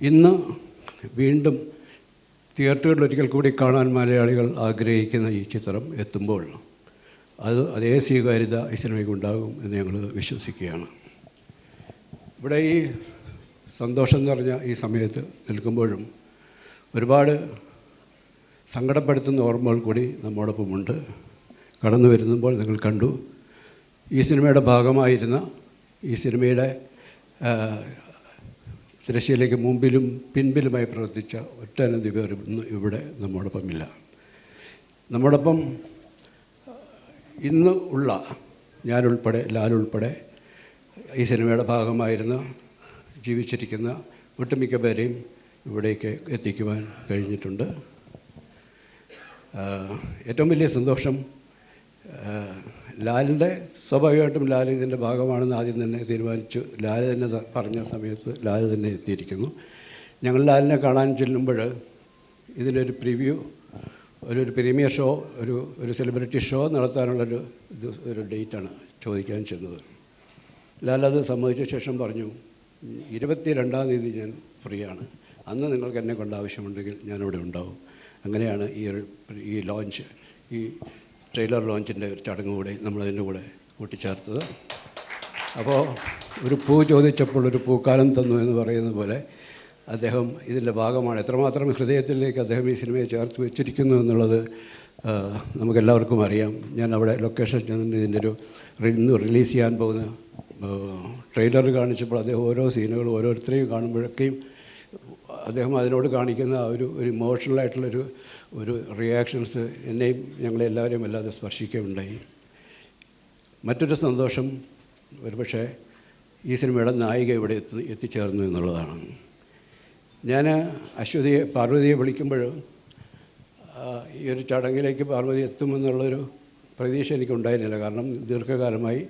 ഇന്ന് വീണ്ടും തിയേറ്ററുകളിൽ ഒരിക്കൽ കൂടി കാണാൻ മലയാളികൾ ആഗ്രഹിക്കുന്ന ഈ ചിത്രം എത്തുമ്പോൾ അതേ സ്വീകാര്യത ഈ സിനിമയ്ക്ക് ഉണ്ടാകും എന്ന് ഞങ്ങൾ വിശ്വസിക്കുകയാണ്. ഇവിടെ ഈ സന്തോഷം നിറഞ്ഞ ഈ സമയത്ത് നിൽക്കുമ്പോഴും ഒരുപാട് സങ്കടപ്പെടുത്തുന്ന ഓർമ്മകൾ കൂടി നമ്മോടൊപ്പമുണ്ട്. കടന്നു വരുമ്പോൾ നിങ്ങൾ കണ്ടു, ഈ സിനിമയുടെ ഭാഗമായിരുന്ന, ഈ സിനിമയുടെ തിരശ്ശീലയ്ക്ക് മുമ്പിലും പിൻപിലുമായി പ്രവർത്തിച്ച ഒട്ടനവധി പേർ ഇന്ന് ഇവിടെ നമ്മോടൊപ്പമില്ല. നമ്മോടൊപ്പം ഇന്ന് ഉള്ള ഞാനുൾപ്പെടെ, ലാലുൾപ്പെടെ ഈ സിനിമയുടെ ഭാഗമായിരുന്ന ജീവിച്ചിരിക്കുന്ന ഒട്ടുമിക്ക പേരെയും ഇവിടേക്ക് എത്തിക്കുവാൻ കഴിഞ്ഞിട്ടുണ്ട്. ഏറ്റവും വലിയ സന്തോഷം ലാലിൻ്റെ, സ്വാഭാവികമായിട്ടും ലാൽ ഇതിൻ്റെ ഭാഗമാണെന്ന് ആദ്യം തന്നെ തീരുമാനിച്ചു. ലാൽ തന്നെ പറഞ്ഞ സമയത്ത് ലാൽ തന്നെ എത്തിയിരിക്കുന്നു. ഞങ്ങൾ ലാലിനെ കാണാൻ ചെല്ലുമ്പോൾ ഇതിൻ്റെ ഒരു പ്രിവ്യൂ, ഒരു പ്രീമിയർ ഷോ, ഒരു സെലിബ്രിറ്റി ഷോ നടത്താനുള്ളൊരു ഒരു ഡേറ്റാണ് ചോദിക്കാൻ ചെന്നത്. ലാൽ അത് സമ്മതിച്ച ശേഷം പറഞ്ഞു, 22-ാം തീയതി ഞാൻ ഫ്രീ ആണ്, അന്ന് നിങ്ങൾക്ക് എന്നെ കൊണ്ട് ആവശ്യമുണ്ടെങ്കിൽ ഞാനിവിടെ ഉണ്ടാവും. അങ്ങനെയാണ് ഈ ലോഞ്ച്, ഈ ട്രെയിലർ ലോഞ്ചിൻ്റെ ഒരു ചടങ്ങ് കൂടെ നമ്മളതിൻ്റെ കൂടെ കൂട്ടിച്ചേർത്തത്. അപ്പോൾ ഒരു പൂ ചോദിച്ചപ്പോൾ ഒരു പൂക്കാലം തന്നു എന്ന് പറയുന്നത് പോലെ അദ്ദേഹം ഇതിൻ്റെ ഭാഗമാണ്. എത്രമാത്രം ഹൃദയത്തിലേക്ക് അദ്ദേഹം ഈ സിനിമയെ ചേർത്ത് വെച്ചിരിക്കുന്നു എന്നുള്ളത് നമുക്കെല്ലാവർക്കും അറിയാം. ഞാൻ അവിടെ ലൊക്കേഷൻ ചെന്നിട്ട് ഇതിൻ്റെ ഇന്ന് റിലീസ് ചെയ്യാൻ പോകുന്ന ട്രെയിലർ കാണിച്ചപ്പോൾ അദ്ദേഹം ഓരോ സീനുകളും ഓരോരുത്തരെയും കാണുമ്പോഴൊക്കെയും അദ്ദേഹം അതിനോട് കാണിക്കുന്ന ഒരു ഇമോഷണലായിട്ടുള്ളൊരു റിയാക്ഷൻസ് എന്നെയും ഞങ്ങളെല്ലാവരെയും വല്ലാതെ സ്പർശിക്കുകയുണ്ടായി. മറ്റൊരു സന്തോഷം ഒരുപക്ഷെ ഈ സിനിമയുടെ നായിക ഇവിടെ എത്തിച്ചേർന്നു എന്നുള്ളതാണ്. ഞാൻ പാർവതിയെ വിളിക്കുമ്പോൾ ഈ ഒരു ചടങ്ങിലേക്ക് പാർവതി എത്തുമെന്നുള്ളൊരു പ്രതീക്ഷ എനിക്കുണ്ടായിരുന്നില്ല. കാരണം ദീർഘകാലമായി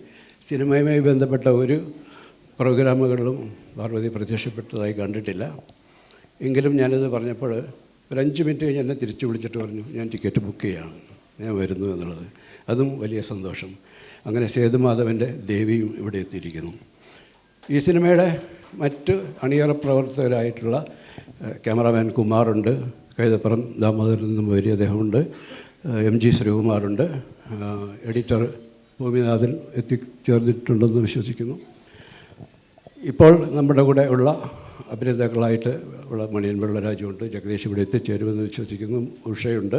സിനിമയുമായി ബന്ധപ്പെട്ട ഒരു പ്രോഗ്രാമുകളിലും പാർവതി പ്രത്യക്ഷപ്പെട്ടതായി കണ്ടിട്ടില്ല. എങ്കിലും ഞാനത് പറഞ്ഞപ്പോൾ ഒരു 5 മിനിറ്റ് കഴിഞ്ഞ് എന്നെ തിരിച്ചു വിളിച്ചിട്ട് പറഞ്ഞു, ഞാൻ ടിക്കറ്റ് ബുക്ക് ചെയ്യുകയാണ്, ഞാൻ വരുന്നു എന്നുള്ളത്. അതും വലിയ സന്തോഷം. അങ്ങനെ സേതുമാധവൻ്റെ ദേവിയും ഇവിടെ എത്തിയിരിക്കുന്നു. ഈ സിനിമയുടെ മറ്റ് അണിയറ പ്രവർത്തകരായിട്ടുള്ള ക്യാമറാമാൻ കുമാറുണ്ട്, കൈതപ്പുറം ദാമോദരൻ നമ്പൂതിരി അദ്ദേഹമുണ്ട്, MG ശ്രീകുമാറുണ്ട്, എഡിറ്റർ ഭൂമിനാഥൻ എത്തിച്ചേർന്നിട്ടുണ്ടെന്ന് വിശ്വസിക്കുന്നു. ഇപ്പോൾ നമ്മുടെ കൂടെ ഉള്ള അഭിനേതാക്കളായിട്ട് ഉള്ള മണിയൻ പിള്ളരാജുണ്ട്, ജഗദീഷ് ഇവിടെ എത്തിച്ചേരുമെന്ന് വിശ്വസിക്കുന്നു, ഉഷയുണ്ട്,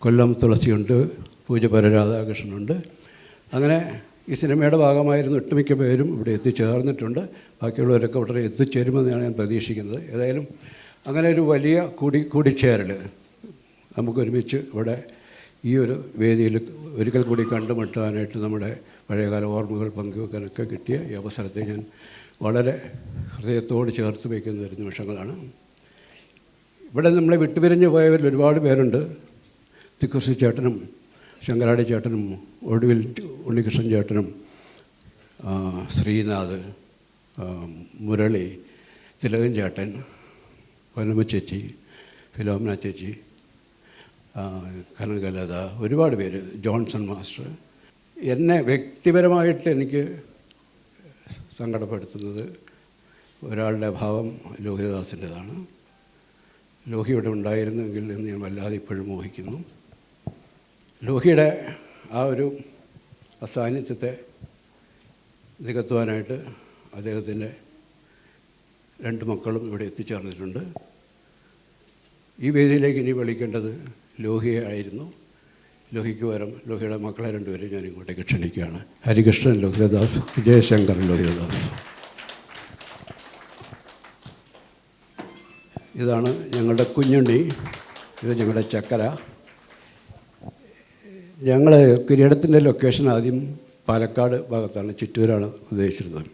കൊല്ലം തുളസിയുണ്ട്, പൂജപ്പര രാധാകൃഷ്ണനുണ്ട്. അങ്ങനെ ഈ സിനിമയുടെ ഭാഗമായിരുന്ന ഒട്ടുമിക്ക പേരും ഇവിടെ എത്തിച്ചേർന്നിട്ടുണ്ട്. ബാക്കിയുള്ളവരൊക്കെ ഉടനെ എത്തിച്ചേരുമെന്നാണ് ഞാൻ പ്രതീക്ഷിക്കുന്നത്. ഏതായാലും അങ്ങനെ ഒരു വലിയ കൂടിച്ചേരൽ നമുക്കൊരുമിച്ച് ഇവിടെ ഈ ഒരു വേദിയിൽ ഒരിക്കൽ കൂടി കണ്ടുമുട്ടാനായിട്ട് നമ്മുടെ പഴയകാല ഓർമ്മകൾ പങ്കുവെക്കാനൊക്കെ കിട്ടിയ ഈ അവസരത്തെ ഞാൻ വളരെ ഹൃദയത്തോട് ചേർത്ത് വയ്ക്കുന്ന ഒരു നിമിഷങ്ങളാണ്. ഇവിടെ നമ്മളെ വിട്ടുപിരിഞ്ഞ് പോയവരിൽ ഒരുപാട് പേരുണ്ട്. തിക്കുറിശി ചേട്ടനും ശങ്കരാടി ചേട്ടനും ഒടുവിൽ ഉണ്ണികൃഷ്ണൻ ചേട്ടനും ശ്രീനാഥ്, മുരളി, തിലകൻ ചേട്ടൻ, പൊന്നമ്മ ചേച്ചി, ഫിലോമിന ചേച്ചി, കനകലത, ഒരുപാട് പേര്, ജോൺസൺ മാസ്റ്റർ. എന്നെ വ്യക്തിപരമായിട്ട് എനിക്ക് സങ്കടപ്പെടുത്തുന്നത് ഒരാളുടെ അഭാവം ലോഹിതദാസിൻ്റെതാണ്. ലോഹി ഇവിടെ ഉണ്ടായിരുന്നെങ്കിൽ എന്ന് ഞാൻ വല്ലാതെ ഇപ്പോഴും മോഹിക്കുന്നു. ലോഹിയുടെ ആ ഒരു അസാന്നിധ്യത്തെ നികത്തുവാനായിട്ട് അദ്ദേഹത്തിൻ്റെ 2 മക്കളും ഇവിടെ എത്തിച്ചേർന്നിട്ടുണ്ട്. ഈ വേദിയിലേക്ക് ഇനി വിളിക്കേണ്ടത് ലോഹിയെ ആയിരുന്നു. ലോഹിക്ക് പകരം ലോഹിയുടെ മക്കളെ 2 പേരും ഞാൻ ഇങ്ങോട്ടേക്ക് ക്ഷണിക്കുകയാണ്. ഹരികൃഷ്ണൻ ലോഹിതദാസ്, വിജയശങ്കർ ലോഹിതദാസ്. ഇതാണ് ഞങ്ങളുടെ കുഞ്ഞുണ്ണി, ഇത് ഞങ്ങളുടെ ചക്കര. ഞങ്ങൾ കിരീടത്തിൻ്റെ ലൊക്കേഷൻ ആദ്യം പാലക്കാട് ഭാഗത്താണ്, ചിറ്റൂരാണ് ഉദ്ദേശിച്ചിരുന്നത്.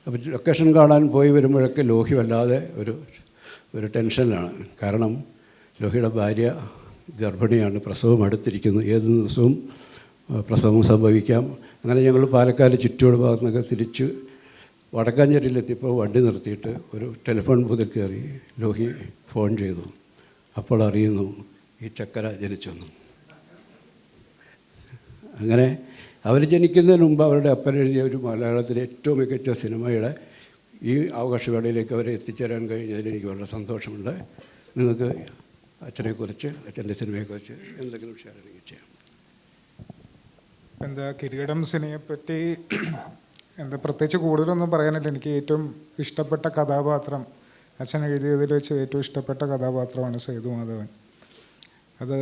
അപ്പോൾ ലൊക്കേഷൻ കാണാൻ പോയി വരുമ്പോഴൊക്കെ ലോഹി വല്ലാതെ ഒരു ടെൻഷനിലാണ്. കാരണം ലോഹിയുടെ ഭാര്യ ഗർഭിണിയാണ്, പ്രസവം അടുത്തിരിക്കുന്നു, ഏത് ദിവസവും പ്രസവം സംഭവിക്കാം. അങ്ങനെ ഞങ്ങൾ പാലക്കാട് ചിറ്റൂർ ഭാഗത്തു നിന്നൊക്കെ തിരിച്ച് വടക്കാഞ്ചേരിയിലെത്തിയപ്പോൾ വണ്ടി നിർത്തിയിട്ട് ഒരു ടെലിഫോൺ ബൂത്തിൽ കയറി ലോഹി ഫോൺ ചെയ്തു. അപ്പോൾ അറിയുന്നു ഈ ചക്കര ജനിച്ചെന്നു. അങ്ങനെ അവർ ജനിക്കുന്നതിന് മുമ്പ് അവരുടെ അപ്പൻ എഴുതിയ ഒരു മലയാളത്തിലെ ഏറ്റവും മികച്ച സിനിമയുടെ ഈ അവകാശവേളയിലേക്ക് അവരെ എത്തിച്ചേരാൻ കഴിഞ്ഞതിൽ എനിക്ക് വളരെ സന്തോഷമുണ്ട്. നിങ്ങൾക്ക് അച്ഛനെക്കുറിച്ച്, അച്ഛൻ്റെ സിനിമയെക്കുറിച്ച് എന്തെങ്കിലും ഷെയർ ചെയ്യാം? എന്താ കിരീടം സിനിമയെപ്പറ്റി എന്താ പ്രത്യേകിച്ച് കൂടുതലൊന്നും പറയാനില്ല. എനിക്ക് ഏറ്റവും ഇഷ്ടപ്പെട്ട കഥാപാത്രം, അച്ഛൻ എഴുതിയതിൽ വെച്ച് ഏറ്റവും ഇഷ്ടപ്പെട്ട കഥാപാത്രമാണ് സേതുമാധവൻ. അത്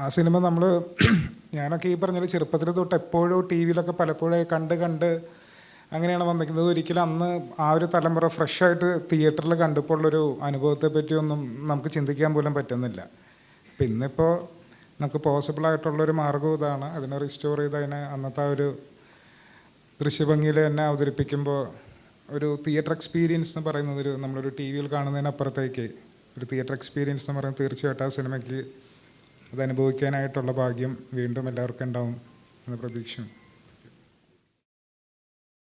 ആ സിനിമ നമ്മൾ ഞാനൊക്കെ ഈ പറഞ്ഞാൽ ചെറുപ്പത്തിൽ തൊട്ട് എപ്പോഴും ടി വിയിലൊക്കെ പലപ്പോഴും കണ്ട് അങ്ങനെയാണ് വന്നിരിക്കുന്നത്. ഒരിക്കലും അന്ന് ആ ഒരു തലമുറ ഫ്രഷായിട്ട് തിയേറ്ററിൽ കണ്ടപ്പോൾ ഉള്ളൊരു അനുഭവത്തെ പറ്റിയൊന്നും നമുക്ക് ചിന്തിക്കാൻ പോലും പറ്റുന്നില്ല. അപ്പം ഇന്നിപ്പോൾ നമുക്ക് പോസിബിളായിട്ടുള്ളൊരു മാർഗ്ഗം ഇതാണ്. അതിനെ റിസ്റ്റോർ ചെയ്ത് അതിനെ അന്നത്തെ ആ ഒരു ദൃശ്യഭംഗിയിൽ തന്നെ അവതരിപ്പിക്കുമ്പോൾ ഒരു തിയേറ്റർ എക്സ്പീരിയൻസ് എന്ന് പറയുന്നത് നമ്മളൊരു ടി വിയിൽ കാണുന്നതിനപ്പുറത്തേക്ക് ഒരു തിയേറ്റർ എക്സ്പീരിയൻസ് എന്ന് പറയുന്നത് തീർച്ചയായിട്ടും ആ സിനിമയ്ക്ക് അത് അനുഭവിക്കാനായിട്ടുള്ള ഭാഗ്യം വീണ്ടും എല്ലാവർക്കും ഉണ്ടാവും എന്ന് പ്രതീക്ഷിക്കുന്നു.